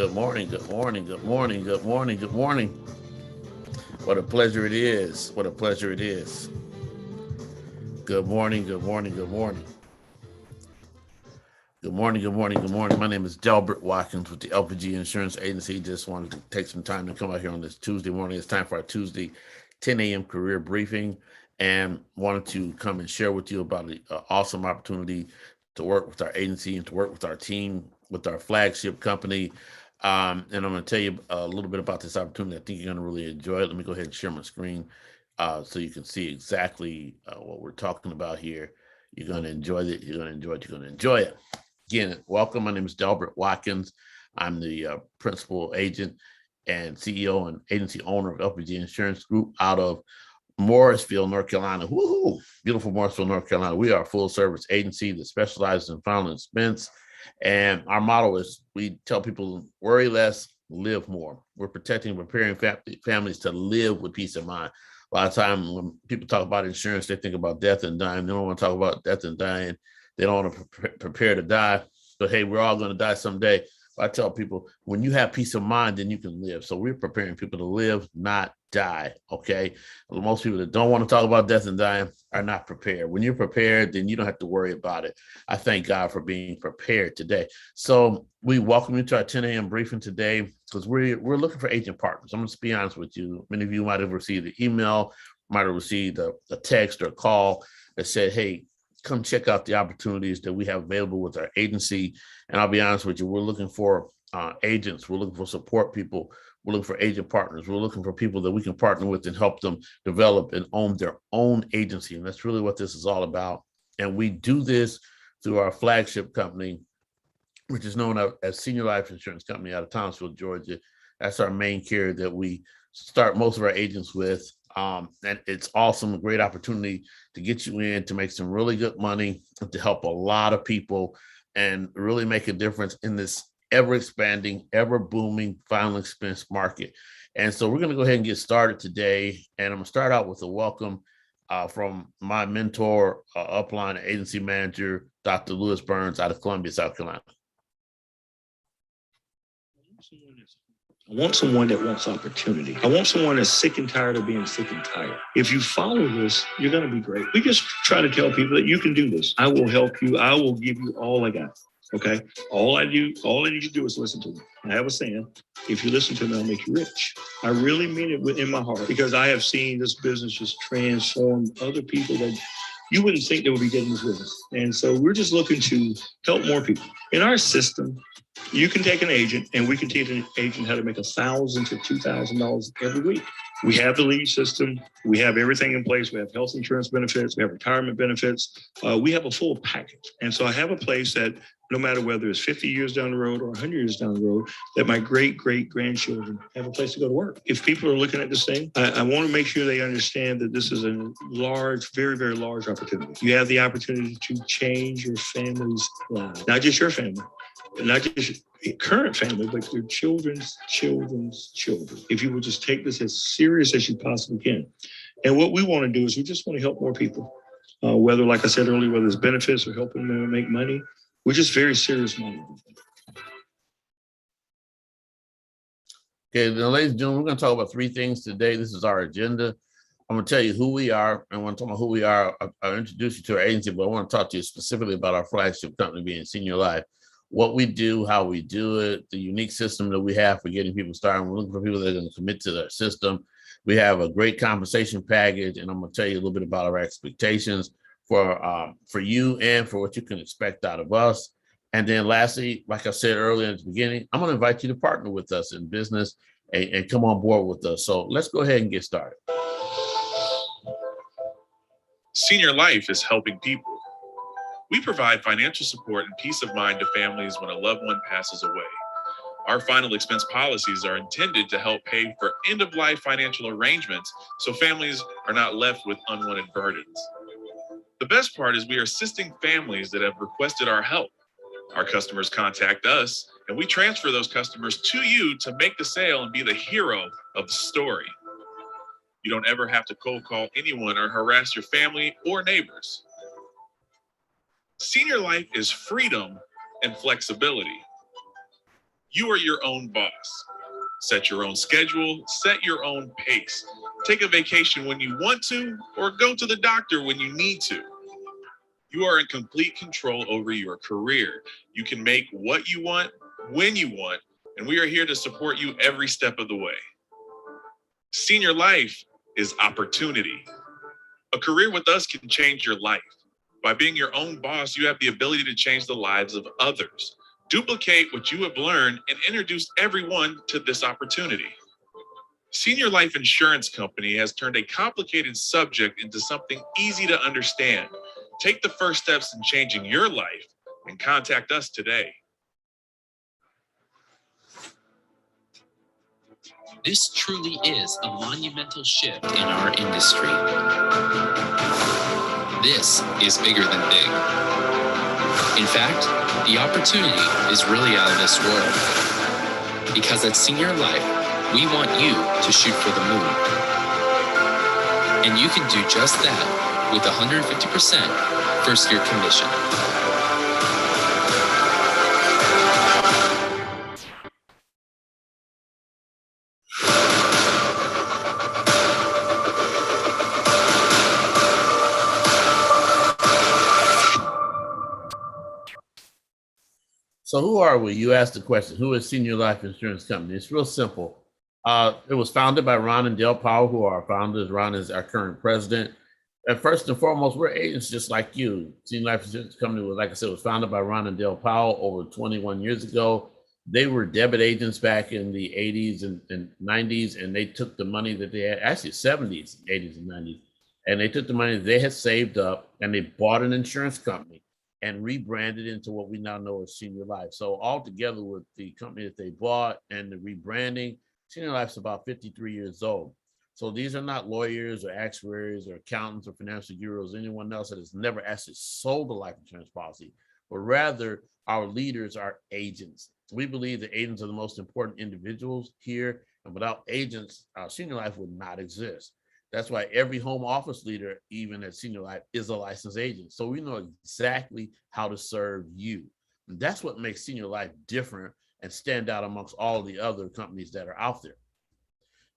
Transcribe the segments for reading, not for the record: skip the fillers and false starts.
Good morning, good morning, good morning, good morning, good morning. What a pleasure it is. What a pleasure it is. Good morning, good morning, good morning. Good morning, good morning, good morning. My name is Delbert Watkins with the LPG Insurance Agency. Just wanted to take some time to come out here on this Tuesday morning. It's time for our Tuesday 10 a.m. career briefing and wanted to come and share with you about an awesome opportunity to work with our agency and to work with our team, with our flagship company. And I'm going to tell you a little bit about this opportunity. I think you're going to really enjoy it. Let me go ahead and share my screen so you can see exactly what we're talking about here. You're going to enjoy it. You're going to enjoy it. You're going to enjoy it. Again, welcome. My name is Delbert Watkins. I'm the principal agent and CEO and agency owner of LPG Insurance Group out of Morrisville, North Carolina. Woohoo! Beautiful Morrisville, North Carolina. We are a full service agency that specializes in final expense. And our motto is we tell people worry less, live more. We're protecting and preparing families to live with peace of mind. A lot of time when people talk about insurance, they think about death and dying. They don't want to talk about death and dying. They don't want to prepare to die. But hey, we're all going to die someday. I tell people, when you have peace of mind, then you can live. So we're preparing people to live, not die. Okay. Most people that don't want to talk about death and dying are not prepared. When you're prepared, then you don't have to worry about it. I thank God for being prepared today. So we welcome you to our 10 a.m. briefing today because we're looking for agent partners. I'm going to be honest with you. Many of you might have received an email, might have received a text or a call that said, hey, come check out the opportunities that we have available with our agency. And I'll be honest with you, we're looking for agents. We're looking for support people. We're looking for agent partners. We're looking for people that we can partner with and help them develop and own their own agency. And that's really what this is all about. And we do this through our flagship company, which is known as Senior Life Insurance Company out of Thomasville, Georgia. That's our main carrier that we start most of our agents with. And it's awesome, a great opportunity to get you in to make some really good money, to help a lot of people and really make a difference in this ever expanding, ever booming final expense market. And so we're going to go ahead and get started today. And I'm going to start out with a welcome from my mentor, upline agency manager, Dr. Lewis Burns out of Columbia, South Carolina. I want someone that wants opportunity. I want someone that's sick and tired of being sick and tired. If you follow this, you're going to be great. We just try to tell people that you can do this. I will help you. I will give you all I got. Okay. All I need you to do is listen to me. I have a saying, if you listen to me, I'll make you rich. I really mean it within my heart because I have seen this business just transform other people that you wouldn't think they would be getting this business. And so we're just looking to help more people. In our system, you can take an agent and we can teach an agent how to make $1,000 to $2,000 every week. We have the lead system. We have everything in place. We have health insurance benefits. We have retirement benefits. We have a full package. And so I have a place that no matter whether it's 50 years down the road or 100 years down the road, that my great-great-grandchildren have a place to go to work. If people are looking at this thing, I want to make sure they understand that this is a large, very, very large opportunity. You have the opportunity to change your family's lives, not just your family, not just your current family, but your children's children's children. If you will just take this as serious as you possibly can. And what we want to do is we just want to help more people, whether, like I said earlier, whether it's benefits or helping them make money. We're just very serious minded. Okay, now, ladies and gentlemen, we're going to talk about three things today. This is our agenda. I'm going to tell you who we are. And when I talk about who we are, I'll introduce you to our agency, but I want to talk to you specifically about our flagship company being Senior Life. What we do, how we do it, the unique system that we have for getting people started. We're looking for people that are going to commit to their system. We have a great compensation package, and I'm going to tell you a little bit about our expectations for you and for what you can expect out of us. And then lastly, like I said earlier in the beginning, I'm going to invite you to partner with us in business and come on board with us. So let's go ahead and get started. Senior Life is helping people. We provide financial support and peace of mind to families when a loved one passes away. Our final expense policies are intended to help pay for end-of-life financial arrangements so families are not left with unwanted burdens. The best part is we are assisting families that have requested our help. Our customers contact us, and we transfer those customers to you to make the sale and be the hero of the story. You don't ever have to cold call anyone or harass your family or neighbors. Senior Life is freedom and flexibility. You are your own boss. Set your own schedule, set your own pace. Take a vacation when you want to, or go to the doctor when you need to. You are in complete control over your career. You can make what you want, when you want, and we are here to support you every step of the way. Senior life is opportunity. A career with us can change your life. By being your own boss, you have the ability to change the lives of others. Duplicate what you have learned and introduce everyone to this opportunity. Senior Life Insurance Company has turned a complicated subject into something easy to understand. Take the first steps in changing your life and contact us today. This truly is a monumental shift in our industry. This is bigger than big. In fact, the opportunity is really out of this world. Because at Senior Life, we want you to shoot for the moon. And you can do just that with 150% first year commission. So who are we? You asked the question, who is Senior Life Insurance Company? It's real simple. It was founded by Ron and Dale Powell, who are our founders. Ron is our current president. And first and foremost, we're agents just like you. Senior Life Insurance Company was, like I said, was founded by Ron and Dale Powell over 21 years ago. They were debit agents back in the 80s and 90s, and they took the money that they had, actually 70s, 80s and 90s, and they took the money that they had saved up and they bought an insurance company and rebranded into what we now know as Senior Life. So all together with the company that they bought and the rebranding, Senior Life's about 53 years old. So these are not lawyers or actuaries or accountants or financial gurus, anyone else that has never actually sold a life insurance policy, but rather our leaders are agents. We believe that agents are the most important individuals here, and without agents, Senior Life would not exist. That's why every home office leader, even at Senior Life, is a licensed agent. So we know exactly how to serve you. And that's what makes Senior Life different and stand out amongst all the other companies that are out there.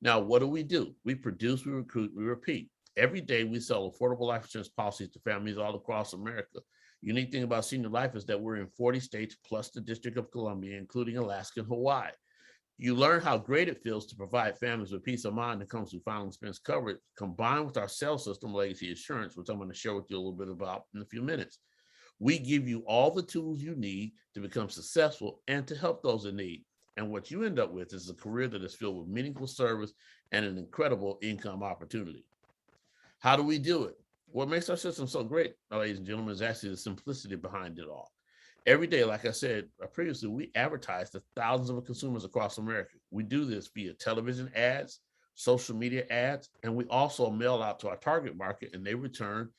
Now, what do? We produce, we recruit, we repeat. Every day we sell affordable life insurance policies to families all across America. Unique thing about Senior Life is that we're in 40 states plus the District of Columbia, including Alaska and Hawaii. You learn how great it feels to provide families with peace of mind that comes through final expense coverage, combined with our sales system, Legacy Assurance, which I'm going to share with you a little bit about in a few minutes. We give you all the tools you need to become successful and to help those in need. And what you end up with is a career that is filled with meaningful service and an incredible income opportunity. How do we do it? What makes our system so great, ladies and gentlemen, is actually the simplicity behind it all. Every day, like I said previously, we advertise to thousands of consumers across America. We do this via television ads, social media ads, and we also mail out to our target market, and they return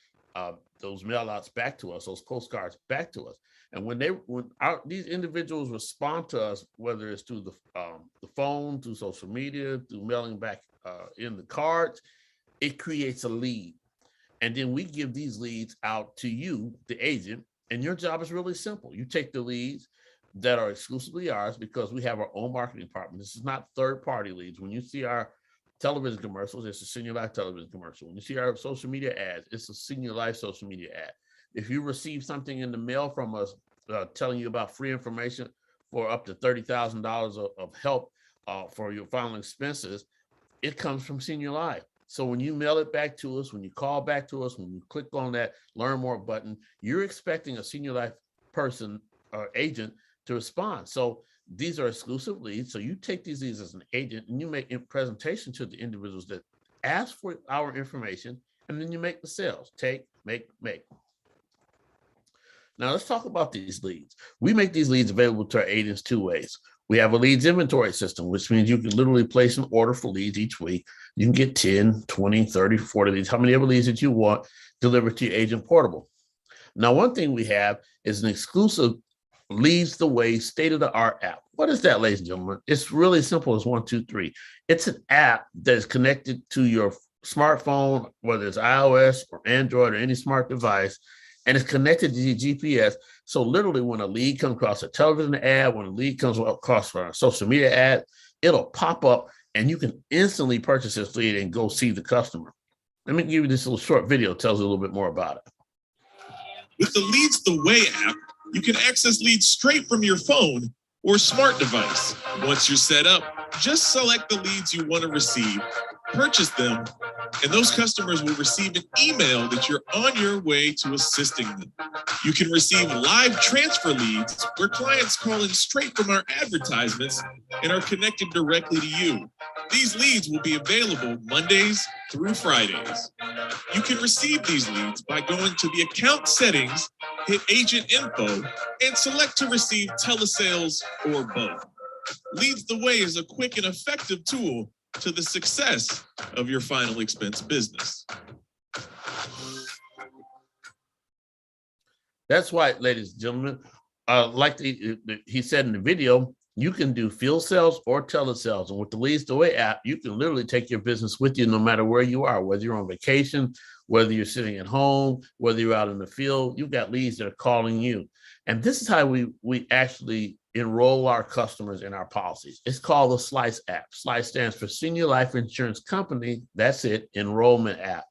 those mail outs back to us, those postcards back to us. And when these individuals respond to us, whether it's through the phone, through social media, through mailing back in the cards, it creates a lead. And then we give these leads out to you, the agent, and your job is really simple. You take the leads that are exclusively ours because we have our own marketing department. This is not third-party leads. When you see our television commercials, it's a Senior Life television commercial. When you see our social media ads, it's a Senior Life social media ad. If you receive something in the mail from us telling you about free information for up to $30,000 of help for your final expenses, it comes from Senior Life. So when you mail it back to us, when you call back to us, when you click on that Learn More button, you're expecting a Senior Life person or agent to respond. So these are exclusive leads. So you take these leads as an agent and you make a presentation to the individuals that ask for our information, and then you make the sales. Take, make. Now let's talk about these leads. We make these leads available to our agents two ways. We have a leads inventory system, which means you can literally place an order for leads each week. You can get 10, 20, 30, 40 leads, how many ever leads that you want delivered to your agent portable. Now, one thing we have is an exclusive Leads the Way state-of-the-art app. What is that, ladies and gentlemen? It's really simple as 1, 2, 3. It's an app that is connected to your smartphone, whether it's iOS or Android or any smart device, and it's connected to your GPS So literally when a lead comes across a television ad, when a lead comes across a social media ad, it'll pop up and you can instantly purchase this lead and go see the customer. Let me give you this little short video, tells you a little bit more about it. With the Leads the Way app, you can access leads straight from your phone or smart device. Once you're set up, just select the leads you want to receive, purchase them, and those customers will receive an email that you're on your way to assisting them. You can receive live transfer leads where clients call in straight from our advertisements and are connected directly to you. These leads will be available Mondays through Fridays. You can receive these leads by going to the account settings, hit agent info, and select to receive telesales or both. Leads the Way is a quick and effective tool to the success of your final expense business. That's right, ladies and gentlemen. Like he said in the video, you can do field sales or telesales. And with the Leads the Way app, you can literally take your business with you no matter where you are, whether you're on vacation, whether you're sitting at home, whether you're out in the field, you've got leads that are calling you. And this is how we actually enroll our customers in our policies. It's called the Slice app. Slice stands for Senior Life Insurance Company. That's it, enrollment app.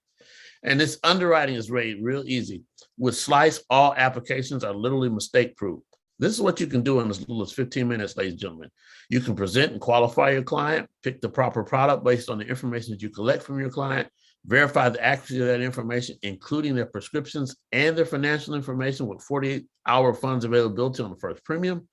And this underwriting is real easy. With Slice, all applications are literally mistake-proof. This is what you can do in as little as 15 minutes, ladies and gentlemen. You can present and qualify your client, pick the proper product based on the information that you collect from your client, verify the accuracy of that information, including their prescriptions and their financial information with 48-hour funds availability on the first premium.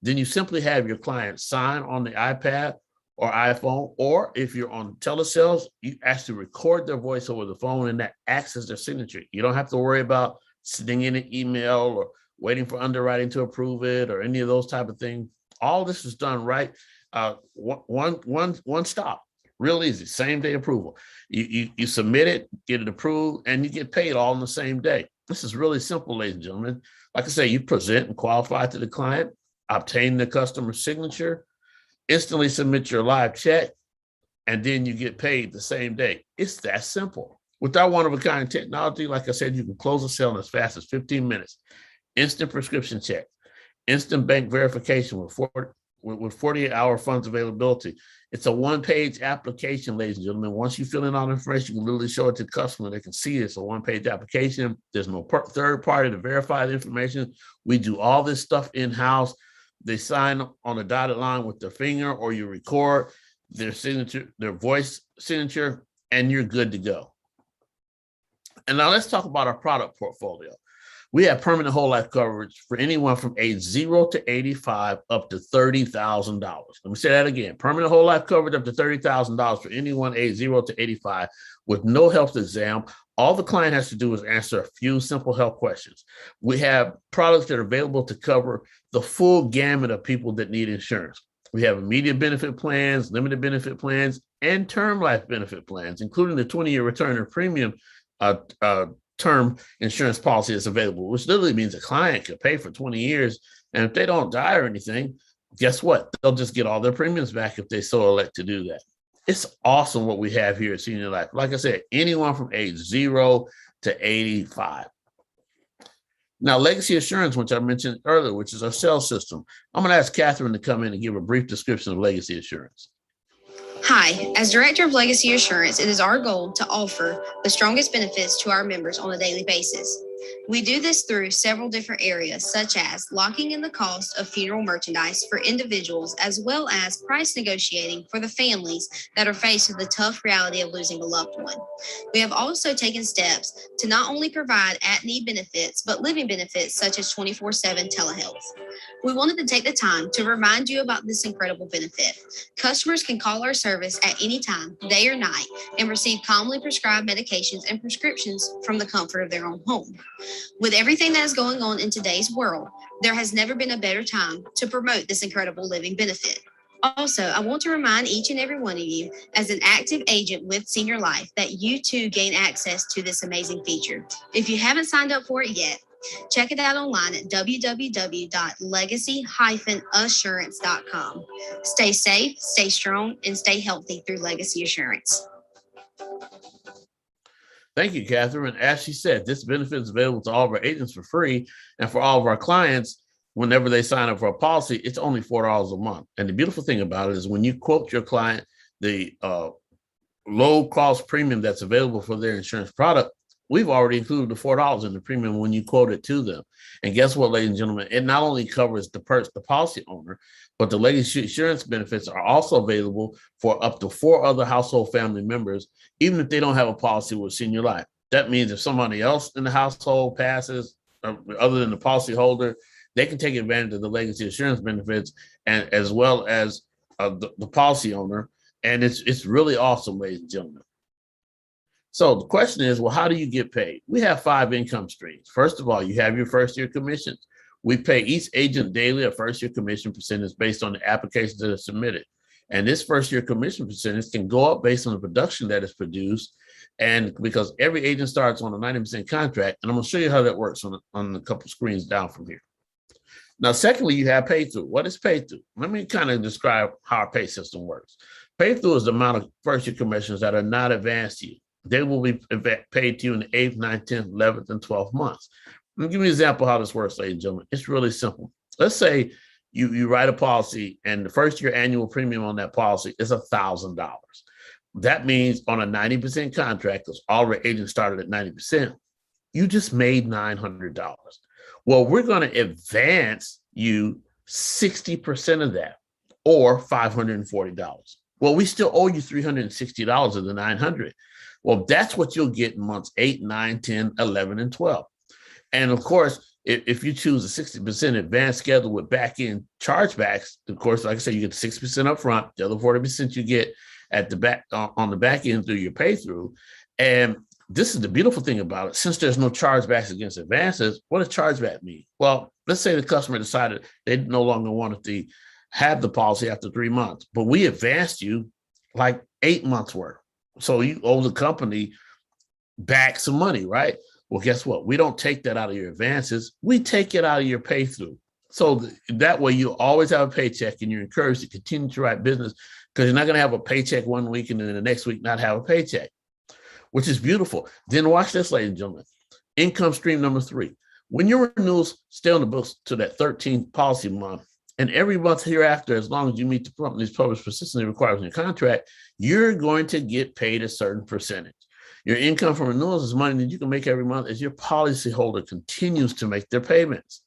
Then you simply have your client sign on the iPad or iPhone, or if you're on telesales, you actually record their voice over the phone and that acts as their signature. You don't have to worry about sending in an email or waiting for underwriting to approve it or any of those type of things. All this is done right. One stop, real easy, same day approval. You submit it, get it approved, and you get paid all in the same day. This is really simple, ladies and gentlemen. Like I say, you present and qualify to the client, obtain the customer signature, instantly submit your live check, and then you get paid the same day. It's that simple. With our one-of-a-kind technology, like I said, you can close a sale in as fast as 15 minutes. Instant prescription check, instant bank verification with 48-hour funds availability. It's a one-page application, ladies and gentlemen. Once you fill in all the information, you can literally show it to the customer. They can see it's a one-page application. There's no third party to verify the information. We do all this stuff in-house. They sign on a dotted line with their finger, or you record their signature, their voice signature, and you're good to go. And now let's talk about our product portfolio. We have permanent whole life coverage for anyone from age 0 to 85 up to $30,000. Let me say that again. Permanent whole life coverage up to $30,000 for anyone age 0 to 85 with no health exam. All the client has to do is answer a few simple health questions. We have products that are available to cover the full gamut of people that need insurance. We have immediate benefit plans, limited benefit plans, and term life benefit plans, including the 20-year return of premium term insurance policy is available, which literally means a client could pay for 20 years. And if they don't die or anything, guess what? They'll just get all their premiums back if they so elect to do that. It's awesome what we have here at Senior Life. Like I said, anyone from age 0 to 85. Now, Legacy Assurance, which I mentioned earlier, which is our sales system. I'm going to ask Catherine to come in and give a brief description of Legacy Assurance. Hi, as Director of Legacy Assurance, it is our goal to offer the strongest benefits to our members on a daily basis. We do this through several different areas, such as locking in the cost of funeral merchandise for individuals, as well as price negotiating for the families that are faced with the tough reality of losing a loved one. We have also taken steps to not only provide at-need benefits, but living benefits such as 24/7 telehealth. We wanted to take the time to remind you about this incredible benefit. Customers can call our service at any time, day or night, and receive commonly prescribed medications and prescriptions from the comfort of their own home. With everything that is going on in today's world, there has never been a better time to promote this incredible living benefit. Also, I want to remind each and every one of you, as an active agent with Senior Life, that you too gain access to this amazing feature. If you haven't signed up for it yet, check it out online at www.legacy-assurance.com. Stay safe, stay strong, and stay healthy through Legacy Assurance. Thank you, Catherine. As she said, this benefit is available to all of our agents for free, and for all of our clients, whenever they sign up for a policy, it's only $4 a month. And the beautiful thing about it is when you quote your client the low cost premium that's available for their insurance product, we've already included the $4 in the premium when you quote it to them. And guess what, ladies and gentlemen, it not only covers the policy owner, but the legacy insurance benefits are also available for up to 4 other household family members, even if they don't have a policy with Senior Life. That means if somebody else in the household passes, other than the policy holder, they can take advantage of the legacy insurance benefits, and as well as the policy owner. And it's really awesome, ladies and gentlemen. So the question is, well, how do you get paid? We have 5 income streams. First of all, you have your first year commissions. We pay each agent daily a first year commission percentage based on the applications that are submitted. And this first year commission percentage can go up based on the production that is produced. And because every agent starts on a 90% contract, and I'm going to show you how that works on a couple screens down from here. Now, secondly, you have pay through. What is pay through? Let me kind of describe how our pay system works. Pay through is the amount of first year commissions that are not advanced to you. They will be paid to you in the 8th, 9th, 10th, 11th, and 12th months. Let me give you an example of how this works, ladies and gentlemen. It's really simple. Let's say you write a policy and the first year annual premium on that policy is $1,000. That means on a 90% contract, because all our agents started at 90%, you just made $900. Well, we're going to advance you 60% of that, or $540. Well, we still owe you $360 of the $900. Well, that's what you'll get in months 8, 9, 10, 11, and 12. And of course, if you choose a 60% advance schedule with back-end chargebacks, of course, like I said, you get 6% up front, the other 40% you get at the back on the back end through your pay through. And this is the beautiful thing about it. Since there's no chargebacks against advances, what does chargeback mean? Well, let's say the customer decided they no longer wanted to have the policy after 3 months, but we advanced you like 8 months worth. So you owe the company back some money, right? Well, guess what? We don't take that out of your advances. We take it out of your pay through. So that way you always have a paycheck, and you're encouraged to continue to write business, because you're not going to have a paycheck one week and then the next week not have a paycheck, which is beautiful. Then watch this, ladies and gentlemen. Income stream number 3. When your renewals stay on the books to that 13th policy month, and every month hereafter, as long as you meet the company's published persistency requirements in your contract, you're going to get paid a certain percentage. Your income from renewals is money that you can make every month as your policyholder continues to make their payments.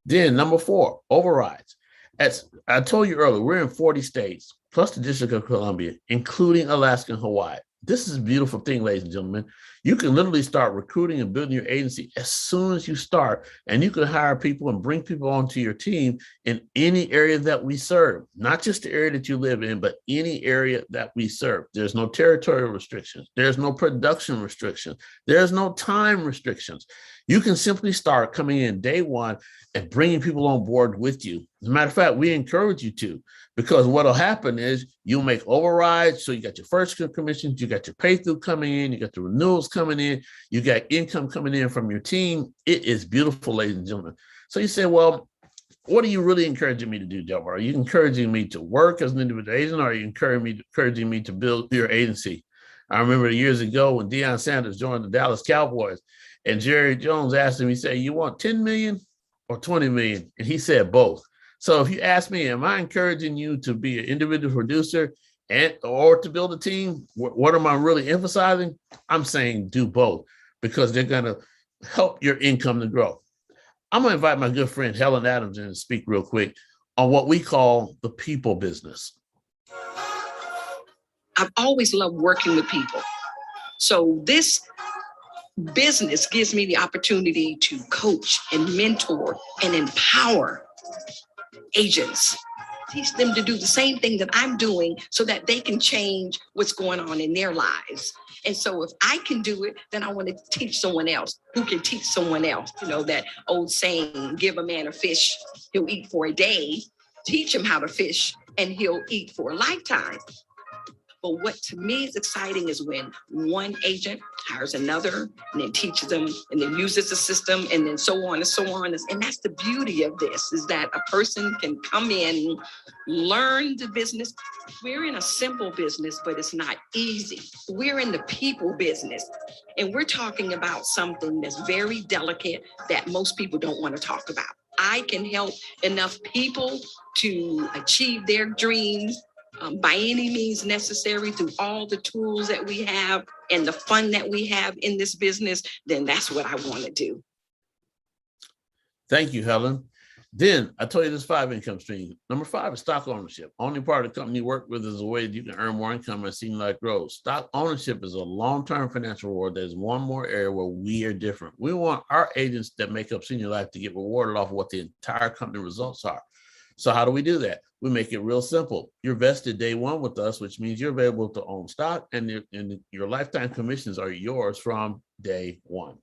Then number 4, overrides. As I told you earlier, we're in 40 states, plus the District of Columbia, including Alaska and Hawaii. This is a beautiful thing, ladies and gentlemen. You can literally start recruiting and building your agency as soon as you start, and you can hire people and bring people onto your team in any area that we serve, not just the area that you live in, but any area that we serve. There's no territorial restrictions. There's no production restrictions. There's no time restrictions. You can simply start coming in day one and bringing people on board with you. As a matter of fact, we encourage you to, because what'll happen is you'll make overrides. So you got your first commissions, you got your pay through coming in, you got the renewals coming in, you got income coming in from your team. It is beautiful, ladies and gentlemen. So you say, well, what are you really encouraging me to do, Delbert? Are you encouraging me to work as an individual agent, or are you encouraging me to build your agency? I remember years ago when Deion Sanders joined the Dallas Cowboys, and Jerry Jones asked him, he said, you want 10 million or 20 million? And he said both. So if you ask me, am I encouraging you to be an individual producer or to build a team? What am I really emphasizing? I'm saying do both, because they're going to help your income to grow. I'm going to invite my good friend Helen Adams in to speak real quick on what we call the people business. I've always loved working with people. So this business gives me the opportunity to coach and mentor and empower agents, teach them to do the same thing that I'm doing so that they can change what's going on in their lives. And so if I can do it, then I want to teach someone else who can teach someone else. You know, that old saying, give a man a fish, he'll eat for a day. Teach him how to fish and he'll eat for a lifetime. But what to me is exciting is when one agent hires another and then teaches them and then uses the system and then so on and so on. And that's the beauty of this, is that a person can come in, learn the business. We're in a simple business, but it's not easy. We're in the people business. And we're talking about something that's very delicate that most people don't want to talk about. I can help enough people to achieve their dreams by any means necessary through all the tools that we have and the fun that we have in this business, then that's what I want to do. Thank you, Helen. Then I told you there's 5 income streams. Number 5 is stock ownership. Only part of the company you work with is a way that you can earn more income as senior life grows. Stock ownership is a long-term financial reward. There's one more area where we are different. We want our agents that make up senior life to get rewarded off of what the entire company results are. So how do we do that? We make it real simple. You're vested day one with us, which means you're available to own stock, and your lifetime commissions are yours from day one.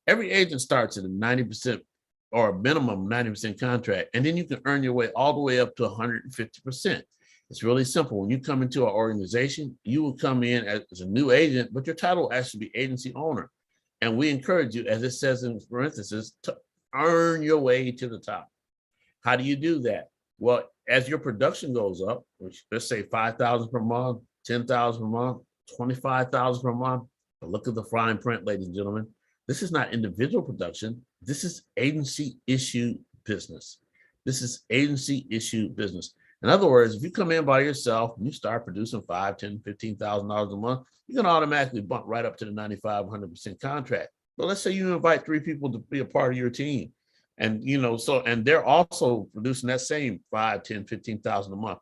Every agent starts at a 90% or a minimum 90% contract, and then you can earn your way all the way up to 150%. It's really simple. When you come into our organization, you will come in as a new agent, but your title will actually be agency owner. And we encourage you, as it says in parentheses, to earn your way to the top. How do you do that? Well, as your production goes up, which let's say 5,000 per month, 10,000 per month, 25,000 per month, but look at the fine print, ladies and gentlemen. This is not individual production. This is agency issue business. This is agency issue business. In other words, if you come in by yourself and you start producing $5,000, $10,000, $15,000 a month, you're going to automatically bump right up to the 95, 100% contract. But let's say you invite 3 people to be a part of your team. And, and they're also producing that same 5, 10, 15,000 a month.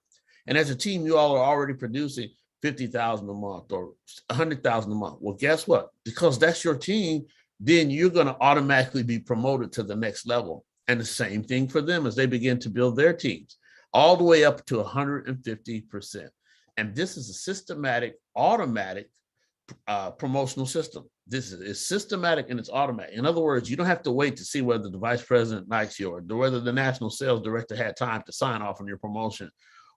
And as a team, you all are already producing 50,000 a month or 100,000 a month. Well, guess what? Because that's your team, then you're going to automatically be promoted to the next level. And the same thing for them as they begin to build their teams, all the way up to 150%. And this is a systematic, automatic promotional system. This is systematic and it's automatic. In other words, you don't have to wait to see whether the vice president likes you or whether the national sales director had time to sign off on your promotion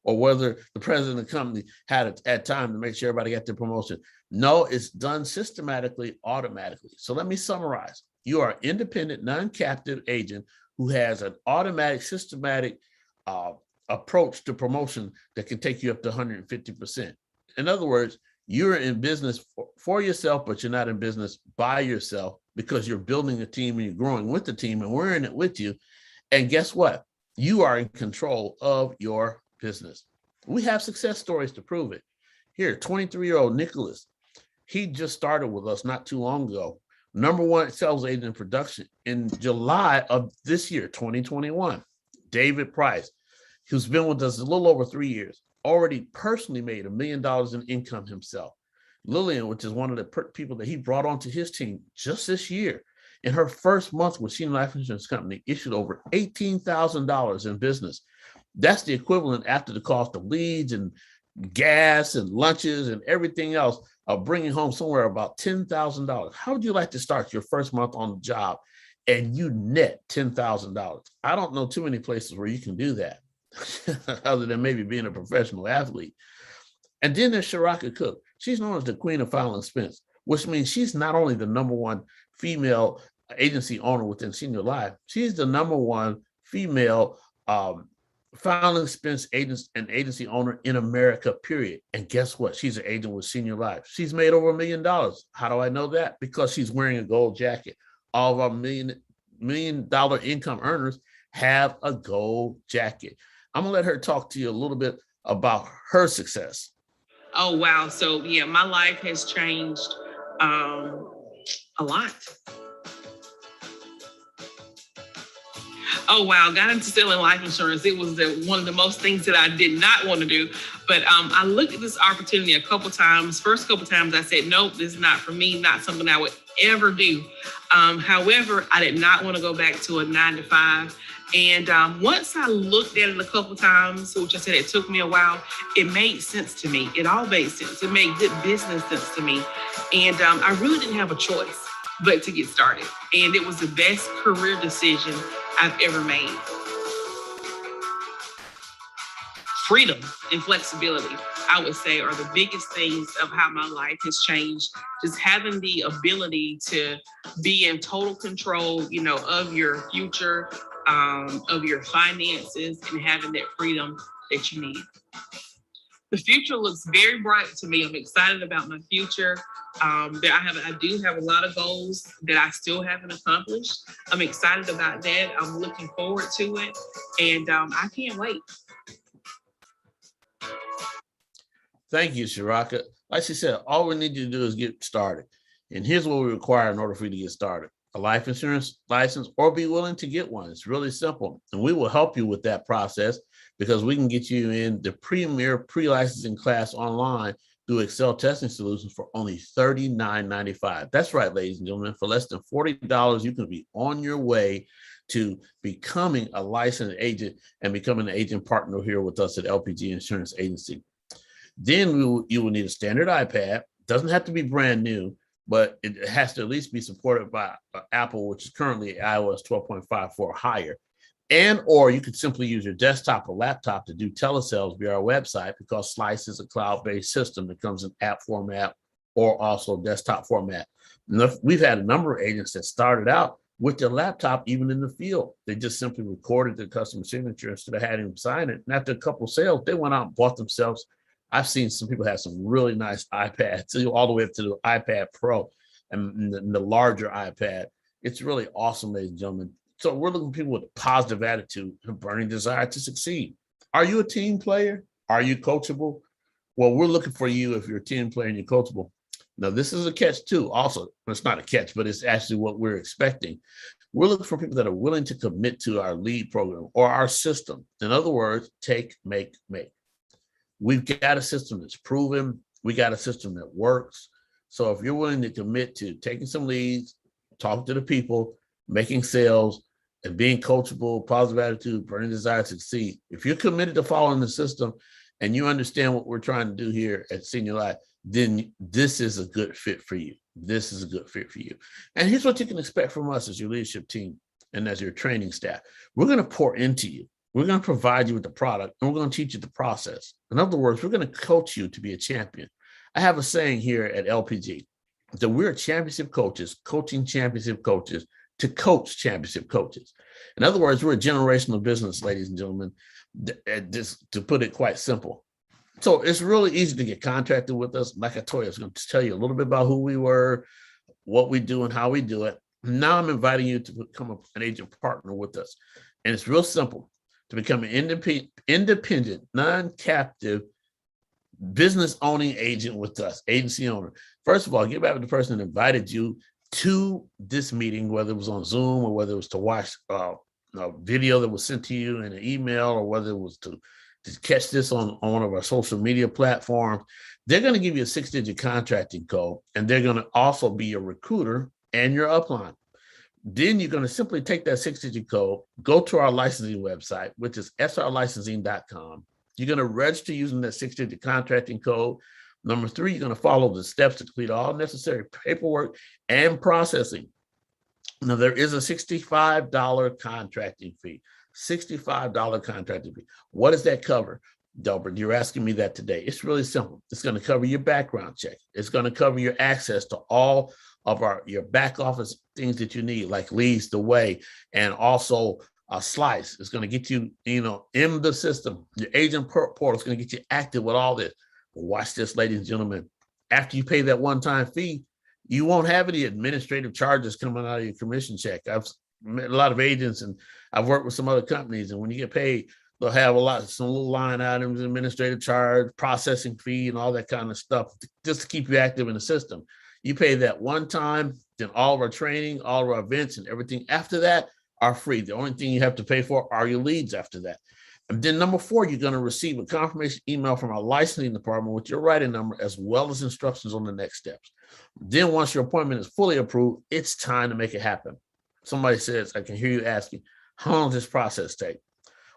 or whether the president of the company had time to make sure everybody got their promotion. No, it's done systematically, automatically. So let me summarize. You are an independent, non-captive agent who has an automatic, systematic approach to promotion that can take you up to 150%. In other words, you're in business for yourself, but you're not in business by yourself because you're building a team and you're growing with the team and we're in it with you. And guess what? You are in control of your business. We have success stories to prove it. Here, 23-year-old Nicholas, he just started with us not too long ago. #1 sales agent in production in July of this year, 2021. David Price, who's been with us a little over 3 years, already personally made $1 million in income himself. Lillian, which is one of the people that he brought onto his team just this year, in her first month with Senior Life Insurance Company, issued over $18,000 in business. That's the equivalent after the cost of leads and gas and lunches and everything else of bringing home somewhere about $10,000. How would you like to start your first month on the job and you net $10,000? I don't know too many places where you can do that other than maybe being a professional athlete. And then there's Sharaka Cook. She's known as the Queen of Fowler & Spence, which means she's not only the #1 female agency owner within Senior Life, she's the #1 female Fowler & Spence agents and agency owner in America, period. And guess what? She's an agent with Senior Life. She's made over $1 million. How do I know that? Because she's wearing a gold jacket. All of our $1 million income earners have a gold jacket. I'm gonna let her talk to you a little bit about her success. Oh, wow. So yeah, my life has changed a lot. Oh, wow. Got into selling life insurance. It was one of the most things that I did not want to do. But I looked at this opportunity a couple times. First couple times I said, nope, this is not for me, not something I would ever do. However, I did not want to go back to a 9-to-5. And once I looked at it a couple times, which I said it took me a while, it made sense to me. It all made sense. It made good business sense to me. And I really didn't have a choice but to get started. And it was the best career decision I've ever made. freedom and flexibility, I would say, are the biggest things of how my life has changed. Just having the ability to be in total control, you know, of your future, of your finances, and having that freedom that you need. The future looks very bright to me. I'm excited about my future. I do have a lot of goals that I still haven't accomplished. I'm excited about that. I'm looking forward to it, and I can't wait. Thank you, Shiraka. Like she said, all we need you to do is get started. And here's what we require in order for you to get started: a life insurance license, or be willing to get one. It's really simple. And we will help you with that process, because we can get you in the premier pre-licensing class online through Excel Testing Solutions for only $39.95. That's right, ladies and gentlemen. For less than $40, you can be on your way to becoming a licensed agent and becoming an agent partner here with us at LPG Insurance Agency. Then you will need a standard iPad. Doesn't have to be brand new, but it has to at least be supported by Apple, which is currently iOS 12.5 or higher. And or you could simply use your desktop or laptop to do telesales via our website, because Slice is a cloud-based system that comes in app format or also desktop format. And we've had a number of agents that started out with their laptop even in the field. They just simply recorded the customer signature instead of having them sign it. And after a couple of sales, they went out and bought themselves. I've seen some people have some really nice iPads, all the way up to the iPad Pro and the larger iPad. It's really awesome, ladies and gentlemen. So we're looking for people with a positive attitude and a burning desire to succeed. Are you a team player? Are you coachable? Well, we're looking for you if you're a team player and you're coachable. Now, this is a catch too. Also, it's not a catch, but it's actually what we're expecting. We're looking for people that are willing to commit to our lead program or our system. In other words, take, make, make. We've got a system that's proven. We got a system that works. So if you're willing to commit to taking some leads, talking to the people, making sales, and being coachable, positive attitude, burning desire to succeed, if you're committed to following the system and you understand what we're trying to do here at Senior Life, then this is a good fit for you. This is a good fit for you. And here's what you can expect from us as your leadership team and as your training staff. We're going to pour into you. We're going to provide you with the product, and we're going to teach you the process. In other words, we're going to coach you to be a champion. I have a saying here at LPG that we're championship coaches, coaching championship coaches to coach championship coaches. In other words, we're a generational business, ladies and gentlemen, just to put it quite simple. So it's really easy to get contracted with us. Like I told you, I was going to tell you a little bit about who we were, what we do, and how we do it. Now I'm inviting you to become an agent partner with us. And it's real simple. To become an independent, non-captive, business-owning agent with us, agency owner. First of all, get back with the person that invited you to this meeting, whether it was on Zoom or whether it was to watch a video that was sent to you in an email, or whether it was to catch this on one of our social media platforms. They're going to give you a 6-digit contracting code, and they're going to also be your recruiter and your upline. Then you're going to simply take that 6-digit code, go to our licensing website, which is srlicensing.com. You're going to register using that 6-digit contracting code. Number 3, you're going to follow the steps to complete all necessary paperwork and processing. Now, there is a $65 contracting fee. $65 contracting fee. What does that cover, Delbert? You're asking me that today. It's really simple. It's going to cover your background check. It's going to cover your access to all of your back office things that you need, like Leads the Way, and also a Slice. It's going to get you, in the system. Your agent portal is going to get you active with all this. But watch this, ladies and gentlemen. After you pay that one-time fee, you won't have any administrative charges coming out of your commission check. I've met a lot of agents, and I've worked with some other companies, and when you get paid, they'll have some little line items, administrative charge, processing fee, and all that kind of stuff, just to keep you active in the system. You pay that one time, then all of our training, all of our events, and everything after that are free. The only thing you have to pay for are your leads after that. And then number 4, you're going to receive a confirmation email from our licensing department with your writing number, as well as instructions on the next steps. Then once your appointment is fully approved, it's time to make it happen. Somebody says, I can hear you asking, how long does this process take?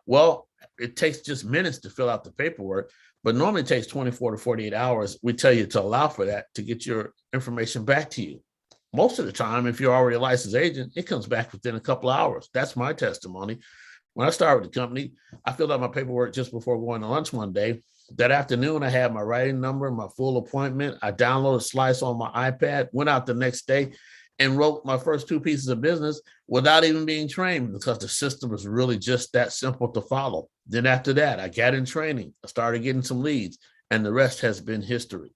Well, it takes just minutes to fill out the paperwork, but normally it takes 24 to 48 hours. We tell you to allow for that to get your information back to you. Most of the time, if you're already a licensed agent, it comes back within a couple of hours. That's my testimony. When I started with the company, I filled out my paperwork just before going to lunch one day. That afternoon, I had my writing number, my full appointment. I downloaded Slice on my iPad, went out the next day and wrote my first 2 pieces of business without even being trained, because the system was really just that simple to follow. Then after that, I got in training. I started getting some leads, and the rest has been history.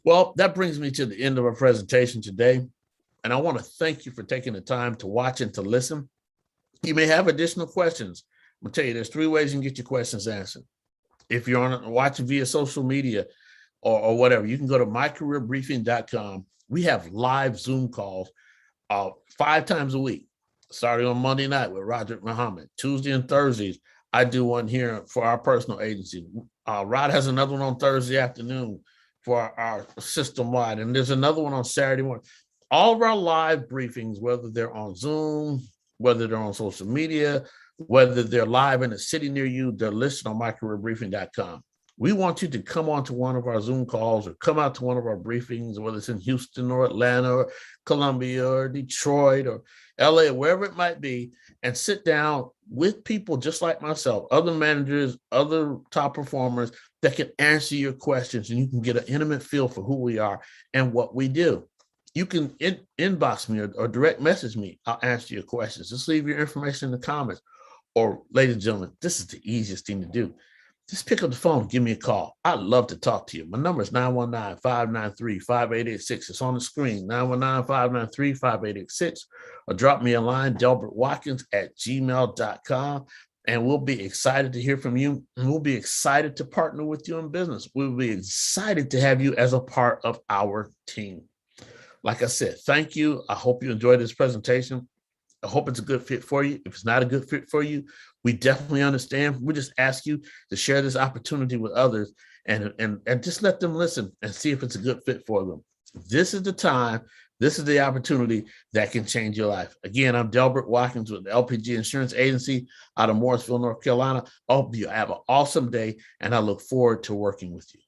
Well, that brings me to the end of our presentation today. And I want to thank you for taking the time to watch and to listen. You may have additional questions. I'm going to tell you, there's 3 ways you can get your questions answered. If you're watching via social media or whatever, you can go to mycareerbriefing.com. We have live Zoom calls 5 times a week, starting on Monday night with Roderick Muhammad. Tuesday and Thursdays, I do one here for our personal agency. Rod has another one on Thursday afternoon for our system-wide, and there's another one on Saturday morning. All of our live briefings, whether they're on Zoom, whether they're on social media, whether they're live in a city near you, they're listed on mycareerbriefing.com. We want you to come on to one of our Zoom calls or come out to one of our briefings, whether it's in Houston or Atlanta or Columbia or Detroit or LA, or wherever it might be, and sit down with people just like myself, other managers, other top performers that can answer your questions, and you can get an intimate feel for who we are and what we do. You can inbox me or direct message me. I'll answer your questions. Just leave your information in the comments. Or, ladies and gentlemen, this is the easiest thing to do. Just pick up the phone, give me a call. I'd love to talk to you. My number is 919-593-5886. It's on the screen, 919-593-5886. Or drop me a line, delbertwatkins@gmail.com. And we'll be excited to hear from you. And we'll be excited to partner with you in business. We'll be excited to have you as a part of our team. Like I said, thank you. I hope you enjoyed this presentation. I hope it's a good fit for you. If it's not a good fit for you, we definitely understand. We just ask you to share this opportunity with others and just let them listen and see if it's a good fit for them. This is the time. This is the opportunity that can change your life. Again, I'm Delbert Watkins with the LPG Insurance Agency out of Morrisville, North Carolina. I hope you have an awesome day, and I look forward to working with you.